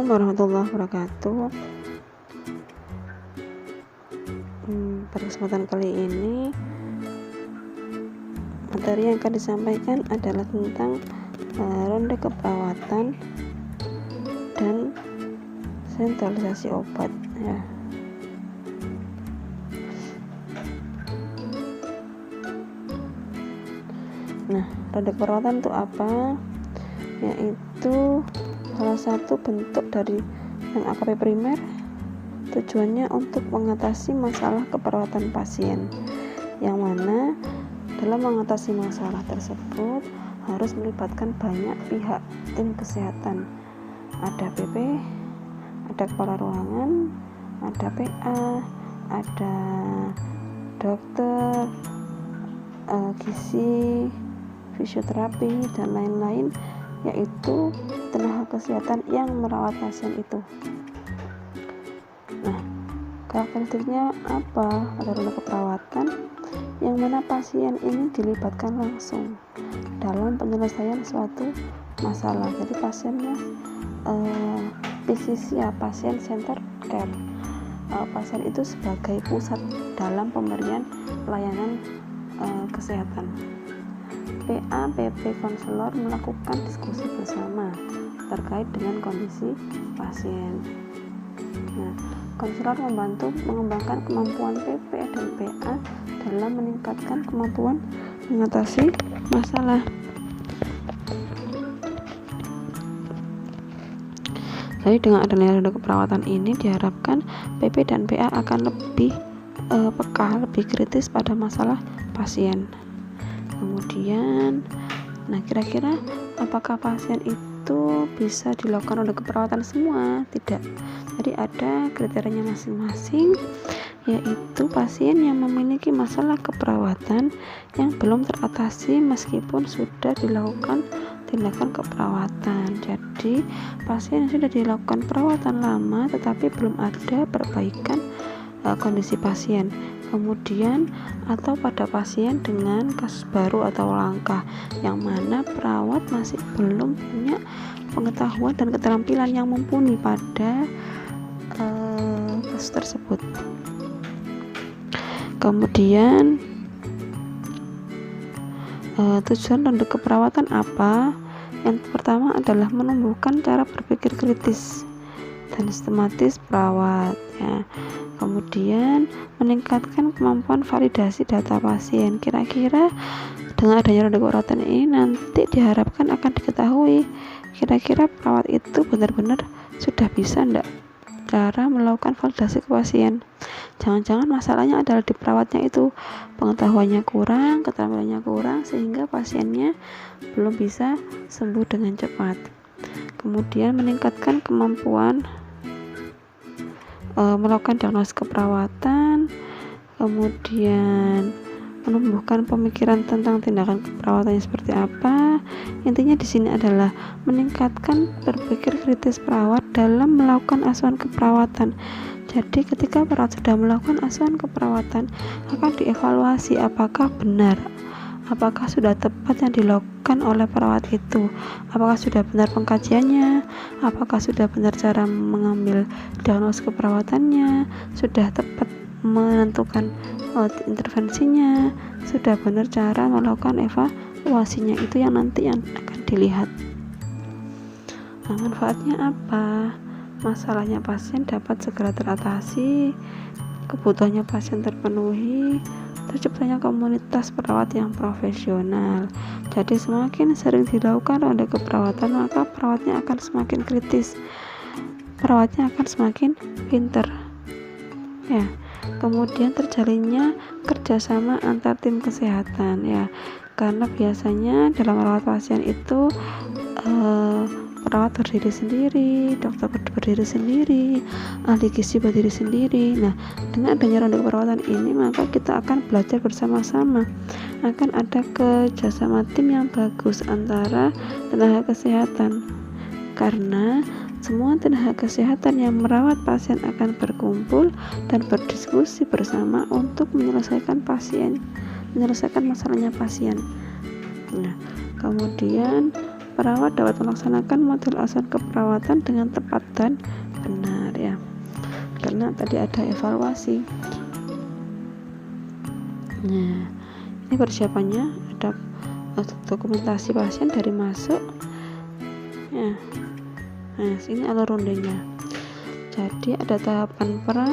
Assalamualaikum warahmatullahi wabarakatuh. Pada kesempatan kali ini materi yang akan disampaikan adalah tentang ronde keperawatan dan sentralisasi obat ya. Nah, ronde keperawatan itu apa? Yaitu salah satu bentuk dari NAKP primer. Tujuannya untuk mengatasi masalah keperawatan pasien, yang mana dalam mengatasi masalah tersebut harus melibatkan banyak pihak tim kesehatan. Ada PP, ada kepala ruangan, ada PA, ada dokter, gizi, fisioterapi, dan lain-lain, yaitu tenaga kesehatan yang merawat pasien itu. Nah, karakteristiknya apa pada ronde keperawatan? Yang mana pasien ini dilibatkan langsung dalam penyelesaian suatu masalah. Jadi pasiennya PCC ya, pasien center care. Pasien itu sebagai pusat dalam pemberian pelayanan kesehatan. PA, PP, konselor melakukan diskusi bersama terkait dengan kondisi pasien. Nah, konselor membantu mengembangkan kemampuan PP dan PA dalam meningkatkan kemampuan mengatasi masalah. Jadi dengan adanya ronde keperawatan ini diharapkan PP dan PA akan lebih peka, lebih kritis pada masalah pasien. Kemudian, nah kira-kira apakah pasien itu bisa dilakukan ronde keperawatan semua? Tidak. Jadi ada kriterianya masing-masing, yaitu pasien yang memiliki masalah keperawatan yang belum teratasi meskipun sudah dilakukan tindakan keperawatan. Jadi pasien yang sudah dilakukan perawatan lama tetapi belum ada perbaikan kondisi pasien. Kemudian atau pada pasien dengan kasus baru atau langka, yang mana perawat masih belum punya pengetahuan dan keterampilan yang mumpuni pada kasus tersebut. Kemudian tujuan ronde keperawatan apa? Yang pertama adalah menumbuhkan cara berpikir kritis dan sistematis perawat ya. Kemudian meningkatkan kemampuan validasi data pasien. Kira-kira dengan adanya ronde keperawatan ini nanti diharapkan akan diketahui kira-kira perawat itu benar-benar sudah bisa enggak cara melakukan validasi ke pasien. Jangan-jangan masalahnya adalah di perawatnya itu, pengetahuannya kurang, keterampilannya kurang, sehingga pasiennya belum bisa sembuh dengan cepat. Kemudian meningkatkan kemampuan melakukan diagnosis keperawatan, kemudian menumbuhkan pemikiran tentang tindakan keperawatannya seperti apa. Intinya di sini adalah meningkatkan berpikir kritis perawat dalam melakukan asuhan keperawatan. Jadi ketika perawat sudah melakukan asuhan keperawatan, akan dievaluasi apakah benar, apakah sudah tepat yang dilakukan oleh perawat itu, apakah sudah benar pengkajiannya, apakah sudah benar cara mengambil diagnosis keperawatannya, sudah tepat menentukan intervensinya, sudah benar cara melakukan evaluasinya. Itu yang nanti yang akan dilihat. Nah, manfaatnya apa? Masalahnya pasien dapat segera teratasi, kebutuhannya pasien terpenuhi, terciptanya komunitas perawat yang profesional. Jadi semakin sering dilakukan ronde keperawatan, maka perawatnya akan semakin kritis, perawatnya akan semakin pinter ya. Kemudian terjalinnya kerjasama antar tim kesehatan ya, karena biasanya dalam merawat pasien itu perawat berdiri sendiri, dokter berdiri sendiri, ahli gizi berdiri sendiri. Nah, dengan adanya ronde keperawatan ini, maka kita akan belajar bersama-sama. Akan ada kerjasama tim yang bagus antara tenaga kesehatan, karena semua tenaga kesehatan yang merawat pasien akan berkumpul dan berdiskusi bersama untuk menyelesaikan masalahnya pasien. Nah, kemudian perawat dapat melaksanakan model asuhan keperawatan dengan tepat dan benar ya, karena tadi ada evaluasi. Nah, ini persiapannya ada dokumentasi pasien dari masuk ya. Nah, ini alur rondenya. Jadi ada tahapan pra,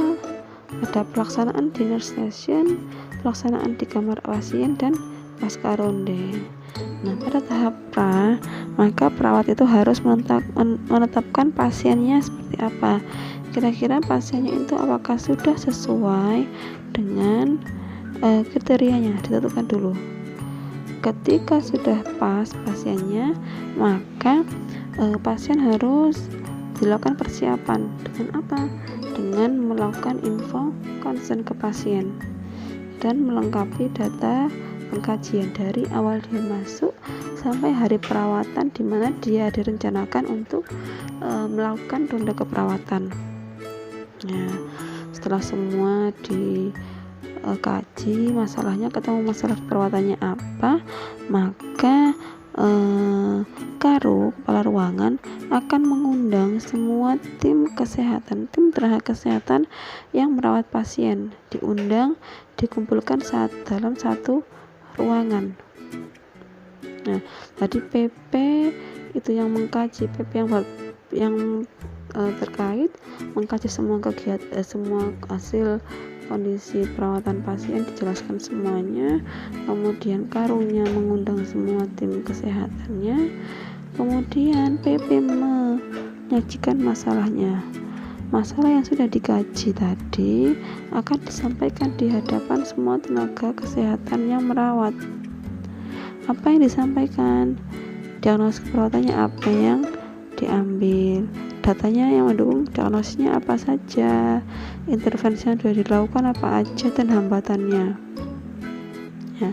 ada pelaksanaan di nurse station, pelaksanaan di kamar pasien, dan pasca ronde. Nah, pada tahap pra, maka perawat itu harus menetapkan pasiennya seperti apa. Kira-kira pasiennya itu apakah sudah sesuai dengan kriterianya, ditentukan dulu. Ketika sudah pas pasiennya, maka pasien harus dilakukan persiapan dengan apa? Dengan melakukan info konsen ke pasien dan melengkapi data pengkajian dari awal dia masuk sampai hari perawatan, di mana dia direncanakan untuk melakukan ronde keperawatan. Nah, setelah semua dikaji masalahnya, ketemu masalah perawatannya apa, maka Karu, kepala ruangan, akan mengundang semua tim kesehatan, tim tenaga kesehatan yang merawat pasien, diundang, dikumpulkan dalam satu ruangan. Nah, tadi PP itu yang mengkaji, PP yang terkait mengkaji semua kegiatan, semua hasil kondisi perawatan pasien, dijelaskan semuanya. Kemudian Karunya mengundang semua tim kesehatannya. Kemudian PP menyajikan masalahnya. Masalah yang sudah dikaji tadi akan disampaikan di hadapan semua tenaga kesehatan yang merawat. Apa yang disampaikan? Diagnosis perawatannya apa yang diambil, datanya yang mendukung diagnosisnya apa saja, intervensi yang sudah dilakukan apa aja, dan hambatannya. Ya,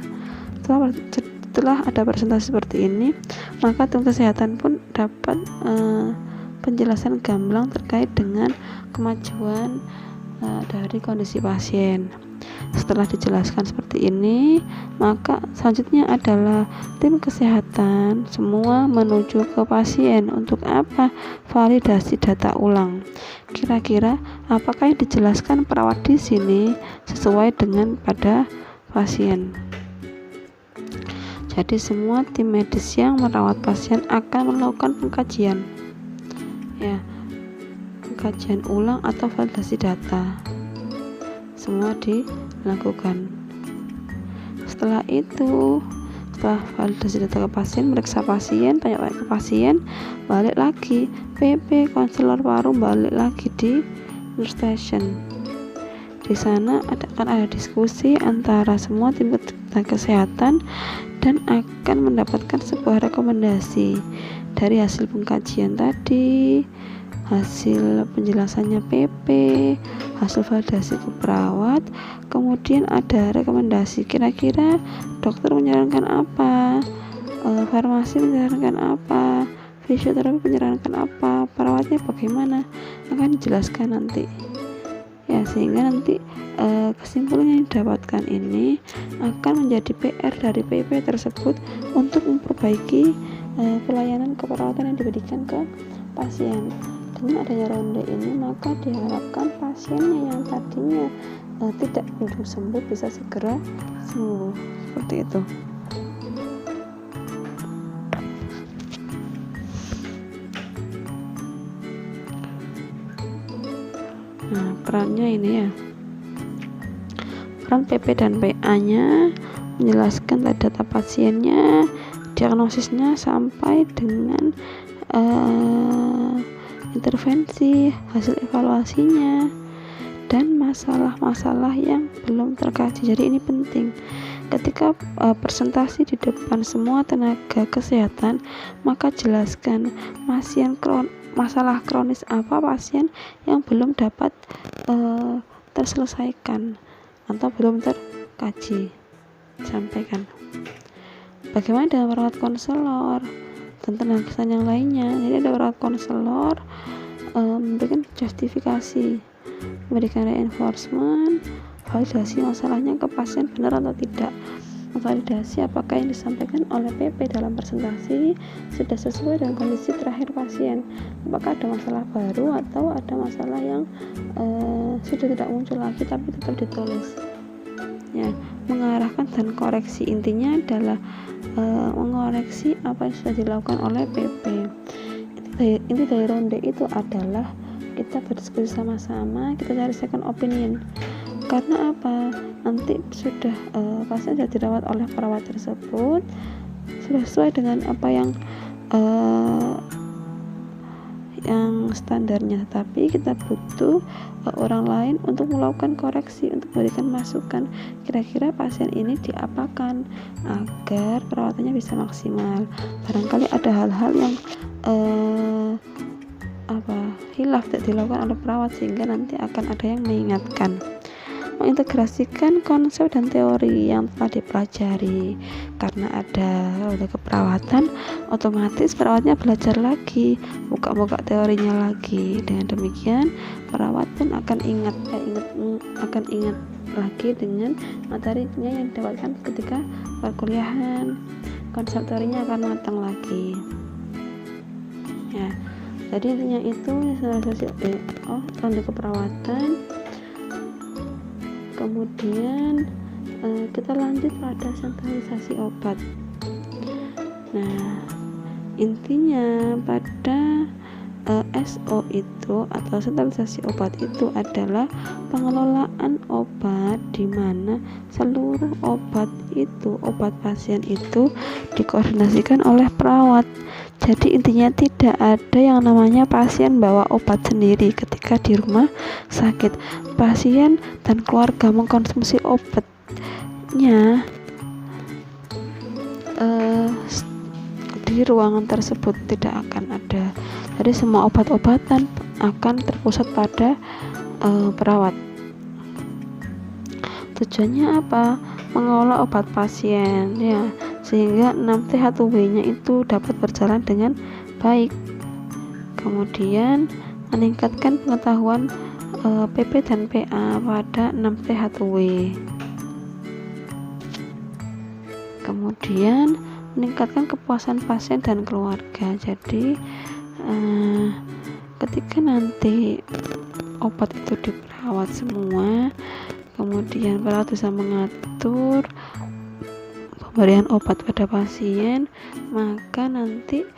setelah ada presentasi seperti ini, maka tim kesehatan pun dapat penjelasan gamblang terkait dengan kemajuan dari kondisi pasien. Setelah dijelaskan seperti ini, maka selanjutnya adalah tim kesehatan semua menuju ke pasien untuk apa? Validasi data ulang. Kira-kira apakah yang dijelaskan perawat di sini sesuai dengan pada pasien. Jadi semua tim medis yang merawat pasien akan melakukan pengkajian, ya, pengkajian ulang atau validasi data. Semua dilakukan. Setelah itu, setelah validasi data ke pasien, meriksa pasien, tanya ke pasien, balik lagi PP konselor paru, balik lagi di nurse station. Di sana akan ada diskusi antara semua tim kesehatan dan akan mendapatkan sebuah rekomendasi dari hasil pengkajian tadi, hasil penjelasannya PP, hasil validasi ke perawat. Kemudian ada rekomendasi, kira-kira dokter menyarankan apa, farmasi menyarankan apa, fisioterapi menyarankan apa, perawatnya bagaimana, akan dijelaskan nanti ya, sehingga nanti kesimpulan yang didapatkan ini akan menjadi PR dari PP tersebut untuk memperbaiki pelayanan keperawatan yang diberikan ke pasien. Dengan adanya ronde ini, maka diharapkan pasiennya yang tadinya tidak kunjung sembuh bisa segera sembuh. Seperti itu. Nah, perannya ini ya. Peran PP dan PA-nya menjelaskan data pasiennya, diagnosisnya sampai dengan intervensi, hasil evaluasinya, dan masalah-masalah yang belum terkaji. Jadi ini penting. Ketika presentasi di depan semua tenaga kesehatan, maka jelaskan masalah kronis apa pasien yang belum dapat terselesaikan atau belum terkaji. Sampaikan. Bagaimana dengan perawat konselor dan tenaga kesehatan yang lainnya? Jadi ada perawat konselor memberikan justifikasi, memberikan reinforcement, validasi masalahnya ke pasien benar atau tidak. memvalidasi apakah yang disampaikan oleh PP dalam presentasi sudah sesuai dengan kondisi terakhir pasien, apakah ada masalah baru atau ada masalah yang sudah tidak muncul lagi tapi tetap ditulis. Ya, mengarahkan dan koreksi, intinya adalah mengoreksi apa yang sudah dilakukan oleh PP. Inti dari ronde itu adalah kita berdiskusi sama-sama, kita cari second opinion. Karena apa? Nanti sudah pasien sudah dirawat oleh perawat tersebut sudah sesuai dengan apa yang standarnya, tapi kita butuh orang lain untuk melakukan koreksi, untuk memberikan masukan kira-kira pasien ini diapakan agar perawatannya bisa maksimal. Barangkali ada hal-hal yang hilaf tidak dilakukan oleh perawat sehingga nanti akan ada yang mengingatkan. Mengintegrasikan konsep dan teori yang telah dipelajari, karena ada keperawatan otomatis perawatnya belajar lagi, buka teorinya lagi. Dengan demikian perawat pun akan ingat lagi dengan materinya yang didapatkan ketika perkuliahan, konsep teorinya akan matang lagi. Ya, jadi intinya itu ronde keperawatan. Kemudian kita lanjut pada sentralisasi obat. Nah, intinya pada SO itu atau sentralisasi obat itu adalah pengelolaan obat, di mana seluruh obat pasien itu dikoordinasikan oleh perawat. Jadi intinya tidak ada yang namanya pasien bawa obat sendiri ketika di rumah sakit. Pasien dan keluarga mengkonsumsi obatnya di ruangan tersebut tidak akan ada. Jadi semua obat-obatan akan terpusat pada perawat. Tujuannya apa? Mengelola obat pasien, ya, sehingga 6T1W-nya itu dapat berjalan dengan baik. Kemudian meningkatkan pengetahuan PP dan PA pada 6T1W. Kemudian meningkatkan kepuasan pasien dan keluarga. Jadi ketika nanti obat itu diperawat semua, kemudian perawat bisa mengatur pemberian obat pada pasien, maka nanti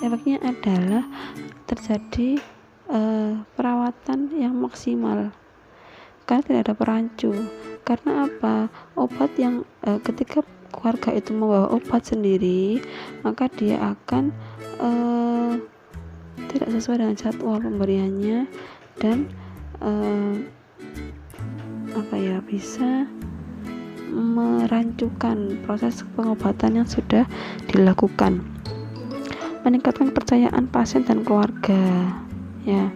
efeknya adalah terjadi perawatan yang maksimal karena tidak ada perancu. Karena apa? Obat yang ketika keluarga itu membawa obat sendiri, maka dia akan tidak sesuai dengan jadwal pemberiannya dan bisa merancukan proses pengobatan yang sudah dilakukan. Meningkatkan kepercayaan pasien dan keluarga, ya,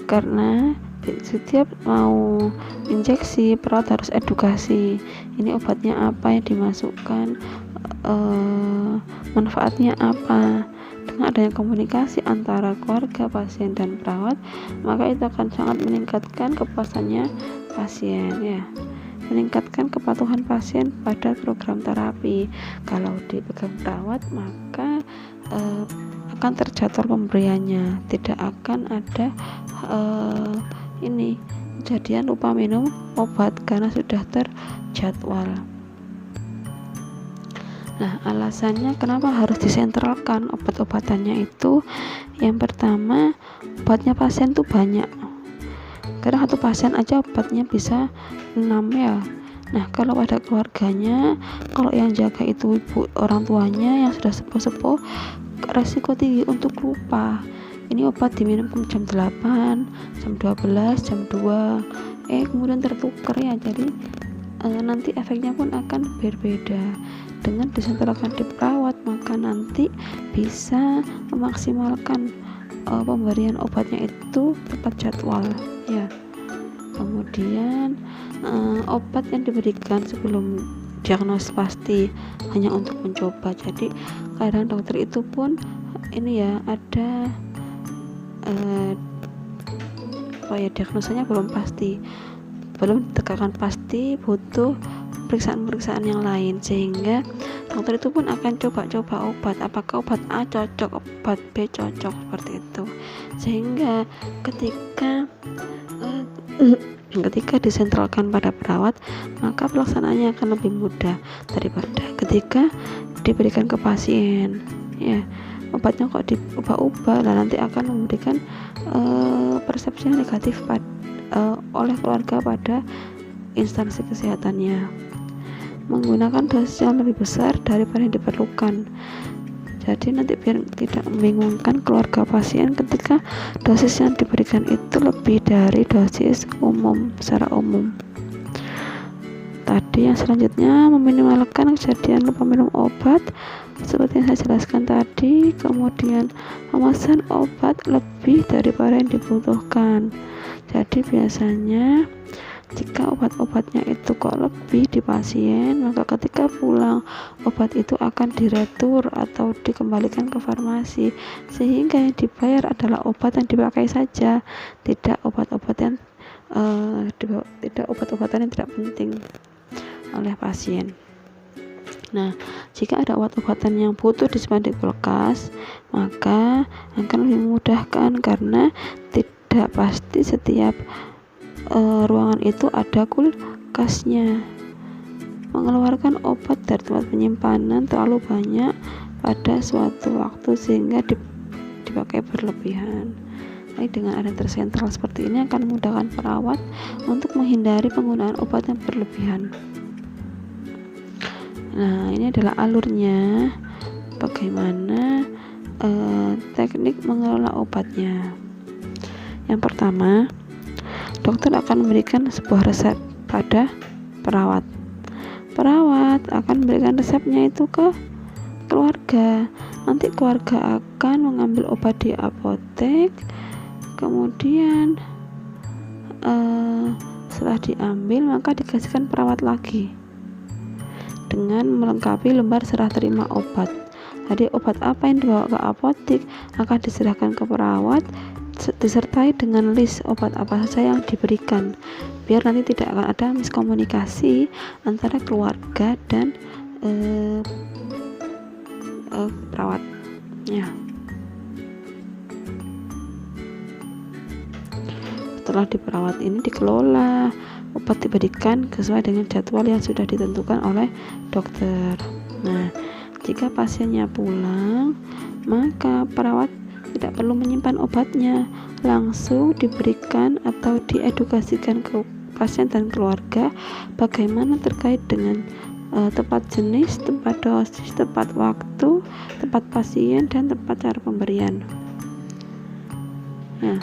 karena setiap mau injeksi perawat harus edukasi, ini obatnya apa yang dimasukkan, manfaatnya apa. Dengan adanya komunikasi antara keluarga, pasien, dan perawat, maka itu akan sangat meningkatkan kepuasannya pasien, ya. Meningkatkan kepatuhan pasien pada program terapi. Kalau dipegang perawat, maka akan terjadwal pemberiannya, tidak akan ada kejadian lupa minum obat karena sudah terjadwal. Nah, alasannya kenapa harus disentralkan obat-obatannya itu, yang pertama, obatnya pasien tuh banyak. Karena satu pasien aja obatnya bisa 6, ya. Nah, kalau ada keluarganya, kalau yang jaga itu ibu, orang tuanya yang sudah sepuh-sepuh, resiko tinggi untuk lupa. Ini obat diminum jam 8, jam 12, jam 2, kemudian tertukar, ya. Jadi nanti efeknya pun akan berbeda. Dengan disentralkan di perawat, maka nanti bisa memaksimalkan pemberian obatnya itu tepat jadwal, ya. Kemudian obat yang diberikan sebelum diagnosis pasti hanya untuk mencoba. Jadi kadang dokter itu pun ada diagnosanya belum pasti, belum ditegakkan pasti pasti butuh pemeriksaan yang lain, sehingga dokter itu pun akan coba-coba obat, apakah obat A cocok, obat B cocok, seperti itu. Sehingga ketika disentralkan pada perawat, maka pelaksanaannya akan lebih mudah daripada ketika diberikan ke pasien. Ya, obatnya kok diubah-ubah, dan nanti akan memberikan persepsi yang negatif oleh keluarga pada instansi kesehatannya, menggunakan dosis yang lebih besar daripada yang diperlukan. Jadi nanti biar tidak membingungkan keluarga pasien ketika dosis yang diberikan itu lebih dari dosis secara umum. Tadi yang selanjutnya, meminimalkan kejadian lupa minum obat seperti yang saya jelaskan tadi. Kemudian memesan obat lebih daripada yang dibutuhkan. Jadi biasanya jika obat-obatnya itu kok lebih di pasien, maka ketika pulang obat itu akan diretur atau dikembalikan ke farmasi, sehingga yang dibayar adalah obat yang dipakai saja, tidak obat-obatan yang tidak penting oleh pasien. Nah, jika ada obat-obatan yang butuh disimpan di kulkas, maka akan lebih memudahkan karena tidak pasti setiap ruangan itu ada kulkasnya. Mengeluarkan obat dari tempat penyimpanan terlalu banyak pada suatu waktu sehingga dipakai berlebihan. Baik, dengan ada tersentral seperti ini akan memudahkan perawat untuk menghindari penggunaan obat yang berlebihan. Nah, ini adalah alurnya, bagaimana teknik mengelola obatnya. Yang pertama, dokter akan memberikan sebuah resep pada perawat. Perawat akan memberikan resepnya itu ke keluarga. Nanti keluarga akan mengambil obat di apotek, kemudian setelah diambil maka dikasihkan perawat lagi dengan melengkapi lembar serah terima obat. Jadi obat apa yang dibawa ke apotek akan diserahkan ke perawat disertai dengan list obat apa saja yang diberikan, biar nanti tidak akan ada miskomunikasi antara keluarga dan perawatnya. Setelah di perawat ini dikelola, obat diberikan sesuai dengan jadwal yang sudah ditentukan oleh dokter. Nah, jika pasiennya pulang, maka perawat tidak perlu menyimpan obatnya, langsung diberikan atau diedukasikan ke pasien dan keluarga bagaimana terkait dengan tepat jenis, tepat dosis, tepat waktu, tepat pasien, dan tepat cara pemberian. Nah,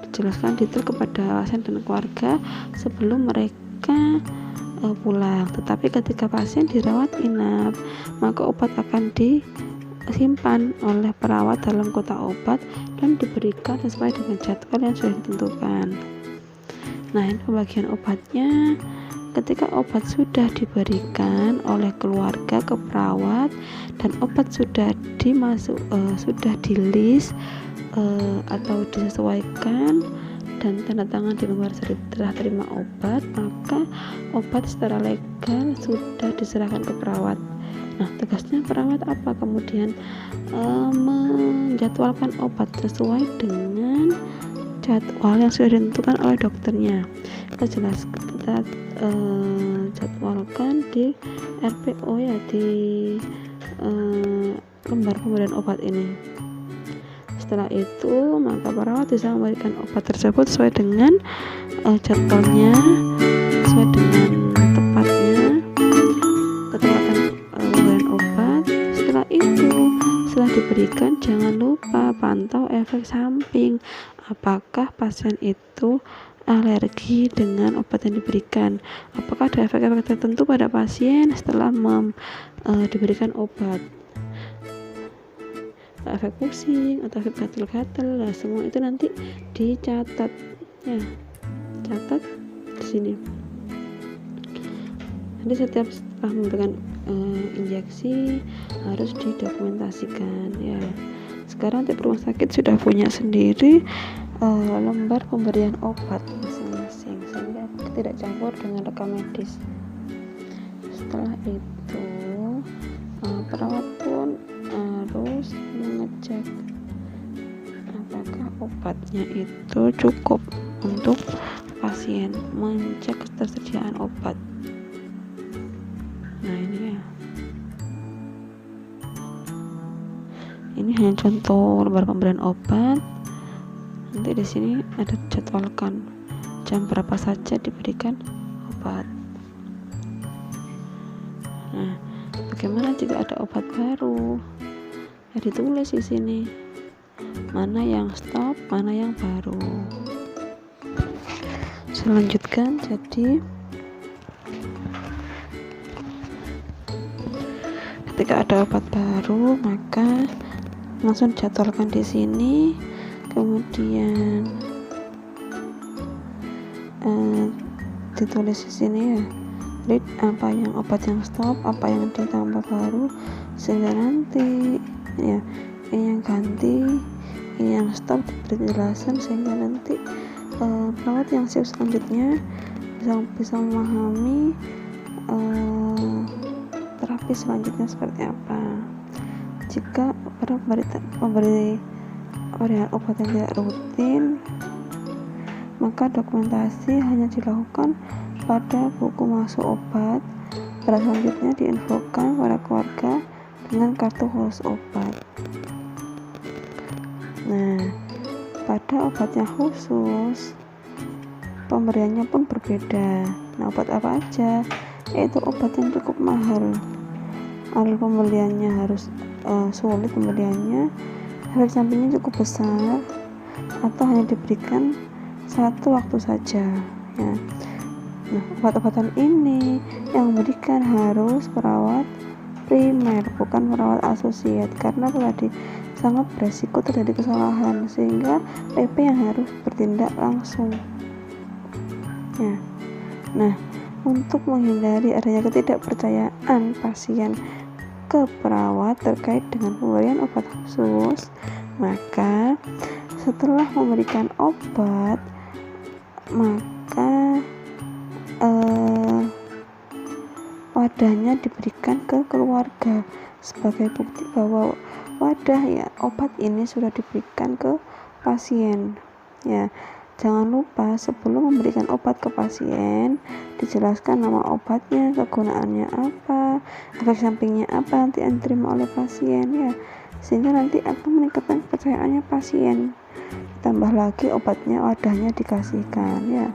dijelaskan detail kepada pasien dan keluarga sebelum mereka pulang. Tetapi ketika pasien dirawat inap, maka obat akan disimpan oleh perawat dalam kotak obat dan diberikan sesuai dengan jadwal yang sudah ditentukan. Nah, ini pembagian obatnya. Ketika obat sudah diberikan oleh keluarga ke perawat dan obat sudah di list atau disesuaikan dan tanda tangan di lembar serah terima obat, maka obat secara legal sudah diserahkan ke perawat. Nah, tugasnya perawat apa? Kemudian menjadwalkan obat sesuai dengan jadwal yang sudah ditentukan oleh dokternya. Kita jadwalkan di RPO, ya, di lembar pemberian obat ini. Setelah itu, maka perawat bisa memberikan obat tersebut sesuai dengan jadwalnya, sesuai dengan tepatnya, ketepatan pemberian obat. Setelah itu, setelah diberikan, jangan lupa pantau efek samping. Apakah pasien itu alergi dengan obat yang diberikan? Apakah ada efek-efek tertentu pada pasien setelah diberikan obat? Efek pusing atau efek gatal-gatal, semua itu nanti dicatat, ya, catat di sini. Nanti setiap setelah memberikan injeksi harus didokumentasikan, ya. Sekarang tiap rumah sakit sudah punya sendiri lembar pemberian obat masing-masing, sehingga tidak campur dengan rekam medis. Setelah itu perawat pun harus mengecek apakah obatnya itu cukup untuk pasien, mengecek ketersediaan obat. Nah ini ya, ini hanya contoh lembar pemberian obat. Nanti di sini ada jadwalkan jam berapa saja diberikan obat. Nah, bagaimana jika ada obat baru? Ya ditulis di sini mana yang stop, mana yang baru. Selanjutkan, jadi ketika ada obat baru maka langsung jadwalkan di sini, kemudian ditulis di sini ya, read apa yang obat yang stop, apa yang ditambah baru, sehingga nanti ya ini yang ganti, ini yang stop, diberi penjelasan sehingga nanti perawat yang siap selanjutnya bisa memahami terapi selanjutnya seperti apa. Jika pemberi obat yang tidak rutin, maka dokumentasi hanya dilakukan pada buku masuk obat. Pada selanjutnya diinfokan pada keluarga dengan kartu khusus obat. Nah, pada obat yang khusus pemberiannya pun berbeda. Nah, obat apa aja? Yaitu obat yang cukup mahal. Alur pembeliannya harus sulit pembeliannya, efek sampingnya cukup besar, atau hanya diberikan satu waktu saja ya. Nah, obat-obatan ini yang memberikan harus perawat primer, bukan perawat asosiat, karena tadi sangat beresiko terjadi kesalahan, sehingga PP yang harus bertindak langsung ya. Nah, untuk menghindari adanya ketidakpercayaan pasien ke perawat terkait dengan pemberian obat khusus, maka setelah memberikan obat maka wadahnya diberikan ke keluarga sebagai bukti bahwa wadah ya obat ini sudah diberikan ke pasien ya. Jangan lupa sebelum memberikan obat ke pasien dijelaskan nama obatnya, kegunaannya apa, efek sampingnya apa nanti yang diterima oleh pasien ya, sehingga nanti akan meningkatkan kepercayaannya pasien. Tambah lagi obatnya, wadahnya dikasihkan ya,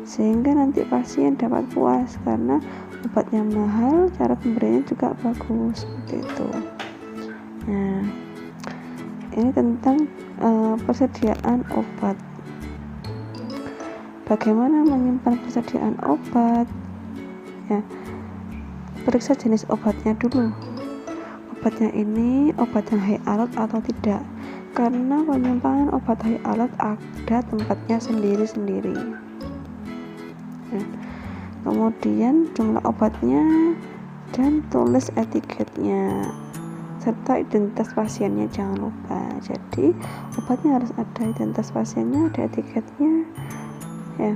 sehingga nanti pasien dapat puas karena obatnya mahal, cara pemberiannya juga bagus seperti itu. Nah, ini tentang persediaan obat. Bagaimana menyimpan persediaan obat ya, periksa jenis obatnya dulu, obatnya ini obat yang high alert atau tidak, karena penyimpanan obat high alert ada tempatnya sendiri-sendiri ya. Kemudian jumlah obatnya dan tulis etiketnya serta identitas pasiennya, jangan lupa. Jadi obatnya harus ada identitas pasiennya, ada etiketnya ya.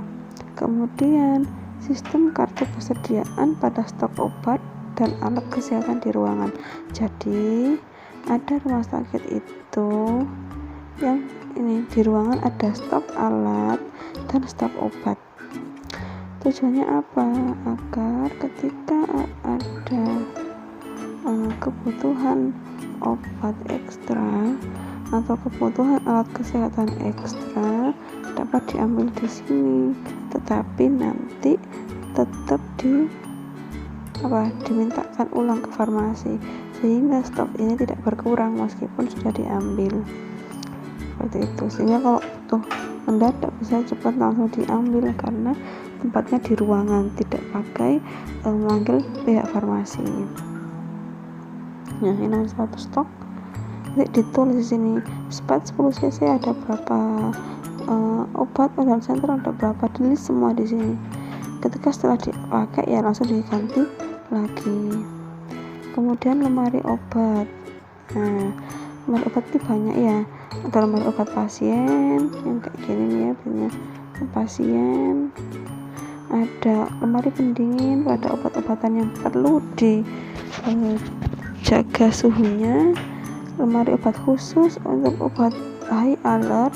Kemudian sistem kartu persediaan pada stok obat dan alat kesehatan di ruangan. Jadi ada rumah sakit itu yang ini di ruangan ada stok alat dan stok obat. Tujuannya apa? Agar ketika ada kebutuhan obat ekstra atau kebutuhan alat kesehatan ekstra dapat diambil di sini, tetapi nanti tetap dimintakan ulang ke farmasi, sehingga stok ini tidak berkurang meskipun sudah diambil seperti itu. Sehingga kalau butuh mendadak bisa cepat langsung diambil karena tempatnya di ruangan, tidak pakai memanggil pihak farmasi. Nah, ini nomor 1 stok. Nanti ditulis di sini spat 10 cc ada berapa, obat dan senter ada berapa, ditulis semua di sini. Ketika setelah dipakai ya langsung diganti lagi. Kemudian lemari obat. Nah, lemari obat itu banyak ya. Ada lemari obat pasien yang kayak gini nih ya, punya pasien. ada lemari pendingin pada obat-obatan yang perlu dijaga suhunya, lemari obat khusus untuk obat high alert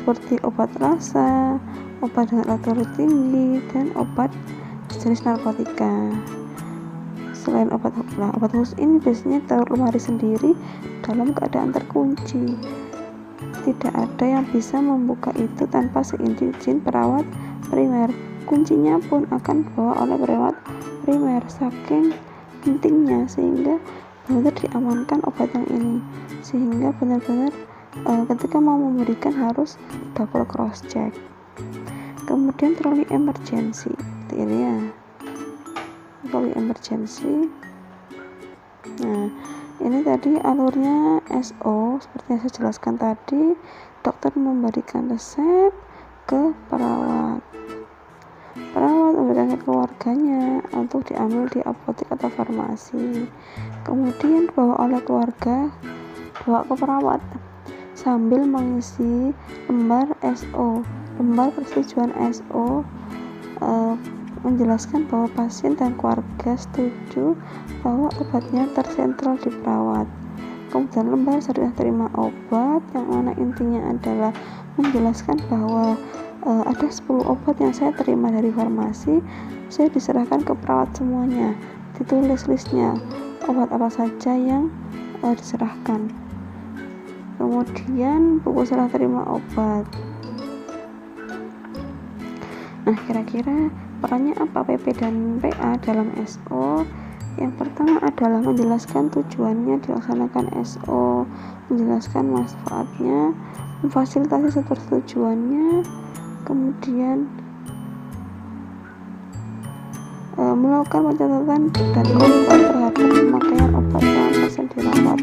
seperti obat rasa, obat dengan laboratorium tinggi, dan obat jenis narkotika. Selain obat khusus ini biasanya taruh lemari sendiri dalam keadaan terkunci. Tidak ada yang bisa membuka itu tanpa seizin perawat primer. Kuncinya pun akan dibawa oleh perawat primer, saking pentingnya sehingga benar-benar diamankan obat yang ini, sehingga benar-benar ketika mau memberikan harus double cross check. Kemudian troli emergency, ini ya, troli emergency. Nah, ini tadi alurnya SO seperti yang saya jelaskan tadi. Dokter memberikan resep ke perawat memberikan ke keluarganya untuk diambil di apotek atau farmasi, kemudian dibawa oleh keluarga bawa ke perawat sambil mengisi lembar SO, lembar persetujuan SO, menjelaskan bahwa pasien dan keluarga setuju bahwa obatnya tersentral di perawat. Kemudian lembar sudah terima obat, yang mana intinya adalah menjelaskan bahwa ada 10 obat yang saya terima dari farmasi, saya diserahkan ke perawat semuanya, ditulis listnya obat apa saja yang diserahkan. Kemudian buku serah terima obat. Nah, kira-kira perannya apa PP dan PA dalam SO? Yang pertama adalah menjelaskan tujuannya dilaksanakan SO, menjelaskan manfaatnya, memfasilitasi sepertujuannya, kemudian melakukan pencatatan dan kontrol terhadap pemakaian obat selama pasien dirawat,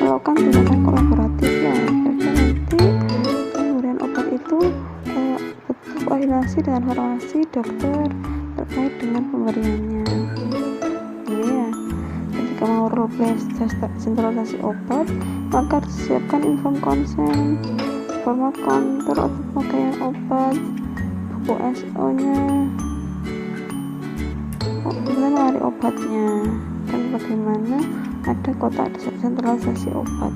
melakukan tindakan kolaboratif ya, nanti kemudian obat itu betul koordinasi dengan farmasi dokter terkait dengan pemberiannya. Ini ya, ketika mau role play sentralisasi obat, maka disiapkan inform konsen, format kontrol untuk pemakaian obat, buku SO-nya, kemudian lari obatnya, dan bagaimana ada kotak sentralisasi obat.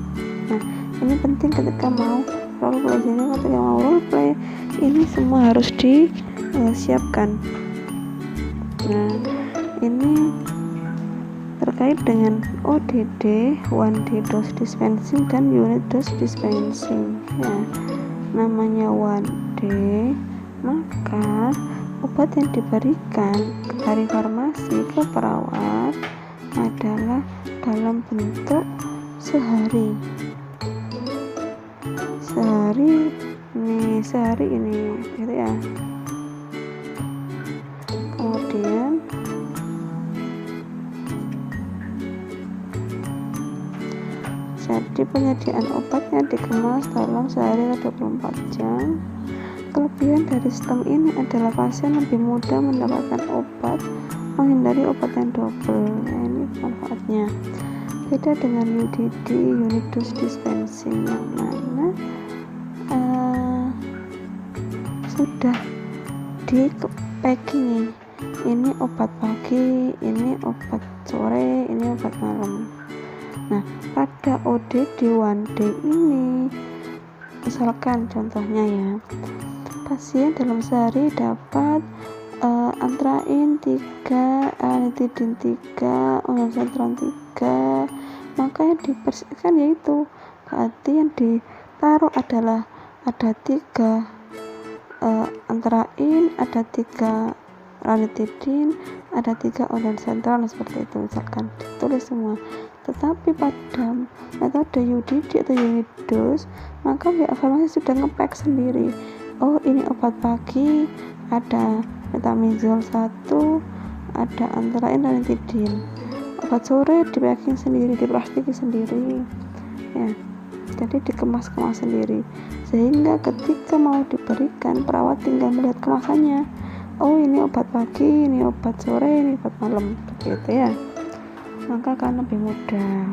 Nah, ini penting ketika mau role play. Jadi ketika mau role play, ini semua harus disiapkan. Nah, ini terkait dengan ODD, one day dose dispensing dan unit dose dispensing ya. Namanya one day, maka obat yang diberikan dari farmasi ke perawat adalah dalam bentuk sehari ini gitu ya. Kemudian jadi penyediaan obatnya dikemas dalam sehari atau 24 jam. Kelebihan dari sistem ini adalah pasien lebih mudah mendapatkan obat, menghindari obat yang double. Nah, ini manfaatnya. Beda dengan UDD, unit dose dispensing, yang mana sudah di packing. Ini obat pagi, ini obat sore, ini obat malam. Nah, pada ODD one day ini, misalkan contohnya ya, pasien dalam sehari dapat antrain 3, ranitidin 3, ondansetron 3, maka yang dibersihkan yaitu berarti yang ditaruh adalah ada 3 antrain, ada 3 ranitidin, ada 3 ondansetron, seperti itu misalkan ditulis semua. Tetapi pada metode UDD atau unit dose, maka pihak farmasi sudah ngepack sendiri. Oh, ini obat pagi, ada metamizol 1, ada antrain dan ranitidin. Obat sore di packing sendiri, diplastiki sendiri ya, jadi dikemas-kemas sendiri, sehingga ketika mau diberikan perawat tinggal melihat kemasannya. Oh, ini obat pagi, ini obat sore, ini obat malam, begitu ya, maka akan lebih mudah.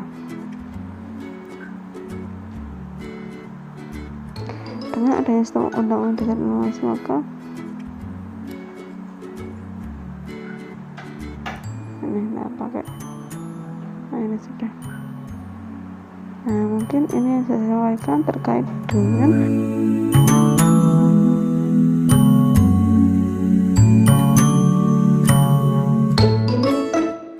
Dengan adanya sistem undang-undang dasar Indonesia, maka ini nggak pakai. Nah ini sudah. Nah mungkin ini yang saya sampaikan terkait dengan